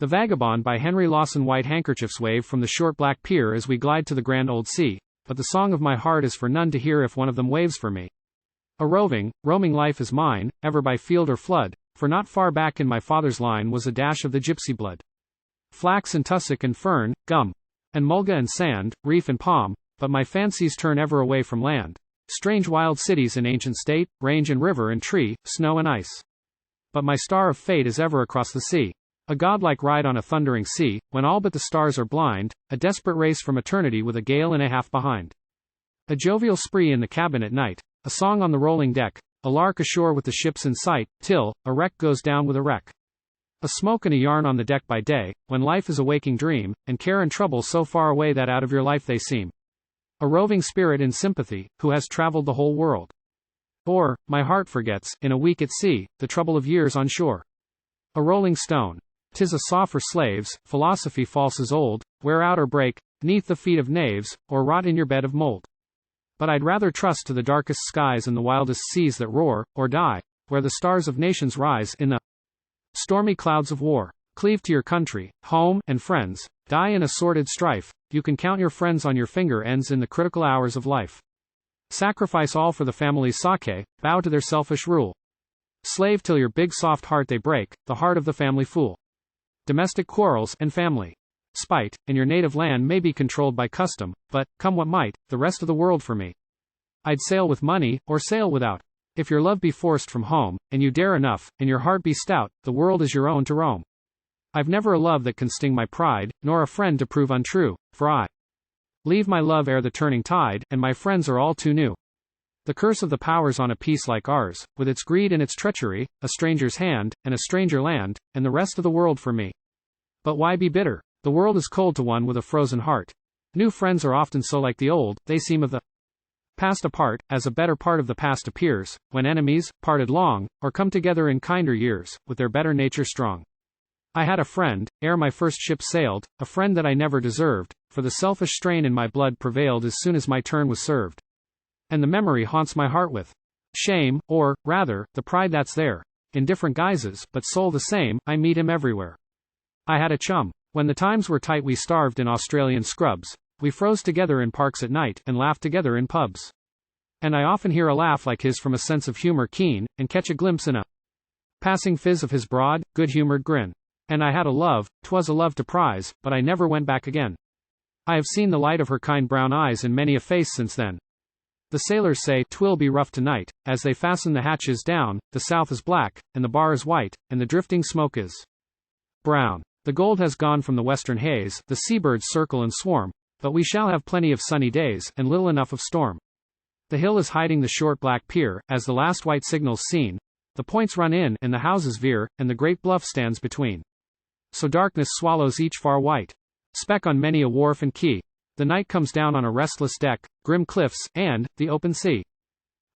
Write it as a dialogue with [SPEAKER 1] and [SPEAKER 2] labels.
[SPEAKER 1] The Vagabond by Henry Lawson. White handkerchiefs wave from the short black pier as we glide to the grand old sea, but the song of my heart is for none to hear if one of them waves for me. A roaming life is mine, ever by field or flood, for not far back in my father's line was a dash of the Gipsy blood. Flax and tussock and fern, gum, and mulga and sand, reef and palm, but my fancies turn ever away from land. Strange wild cities in ancient state, range and river and tree, snow and ice. But my star of fate is ever across the sea. A godlike ride on a thundering sea, when all but the stars are blind, a desperate race from eternity with a gale-and-a-half behind. A jovial spree in the cabin at night, a song on the rolling deck, a lark ashore with the ships in sight, till a wreck goes down with a wreck. A smoke and a yarn on the deck by day, when life is a waking dream, and care and trouble so far away that out of your life they seem. A roving spirit in sympathy, who has traveled the whole world. Or, my heart forgets, in a week at sea, the trouble of years on shore. A rolling stone. 'Tis a saw for slaves, philosophy false as old, wear out or break, 'neath the feet of knaves, or rot in your bed of mold. But I'd rather trust to the darkest skies and the wildest seas that roar, or die, where the stars of nations rise, in the stormy clouds of war. Cleave to your country, home, and friends, die in a sordid strife, you can count your friends on your finger ends in the critical hours of life. Sacrifice all for the family's sake, bow to their selfish rule. Slave till your big soft heart they break, the heart of the family fool. Domestic quarrels, and family spite, in your native land may be controlled by custom, but, come what might, the rest of the world for me. I'd sail with money, or sail without. If your love be forced from home, and you dare enough, and your heart be stout, the world is your own to roam. I've never a love that can sting my pride, nor a friend to prove untrue, for I leave my love ere the turning tide, and my friends are all too new. The curse of the powers on a peace like ours, with its greed and its treachery, a stranger's hand, and a stranger land, and the rest of the world for me. But why be bitter? The world is cold to one with a frozen heart. New friends are often so like the old, they seem of the past apart, as a better part of the past appears, when enemies, parted long, or come together in kinder years, with their better nature strong. I had a friend, ere my first ship sailed, a friend that I never deserved, for the selfish strain in my blood prevailed as soon as my turn was served. And the memory haunts my heart with shame, or, rather, the pride that's there. In different guises, but soul the same, I meet him everywhere. I had a chum. When the times were tight we starved in Australian scrubs. We froze together in parks at night, and laughed together in pubs. And I often hear a laugh like his from a sense of humor keen, and catch a glimpse in a passing fizz of his broad, good-humored grin. And I had a love, 'twas a love to prize, but I never went back again. I have seen the light of her kind brown eyes in many a face since then. The sailors say 'twill be rough tonight, as they fasten the hatches down, the south is black, and the bar is white, and the drifting smoke is brown. The gold has gone from the western haze, the seabirds circle and swarm, but we shall have plenty of sunny days, and little enough of storm. The hill is hiding the short black pier, as the last white signal's seen, the points run in, and the houses veer, and the great bluff stands between. So darkness swallows each far white speck on many a wharf and quay. The night comes down on a restless deck, grim cliffs, and the open sea.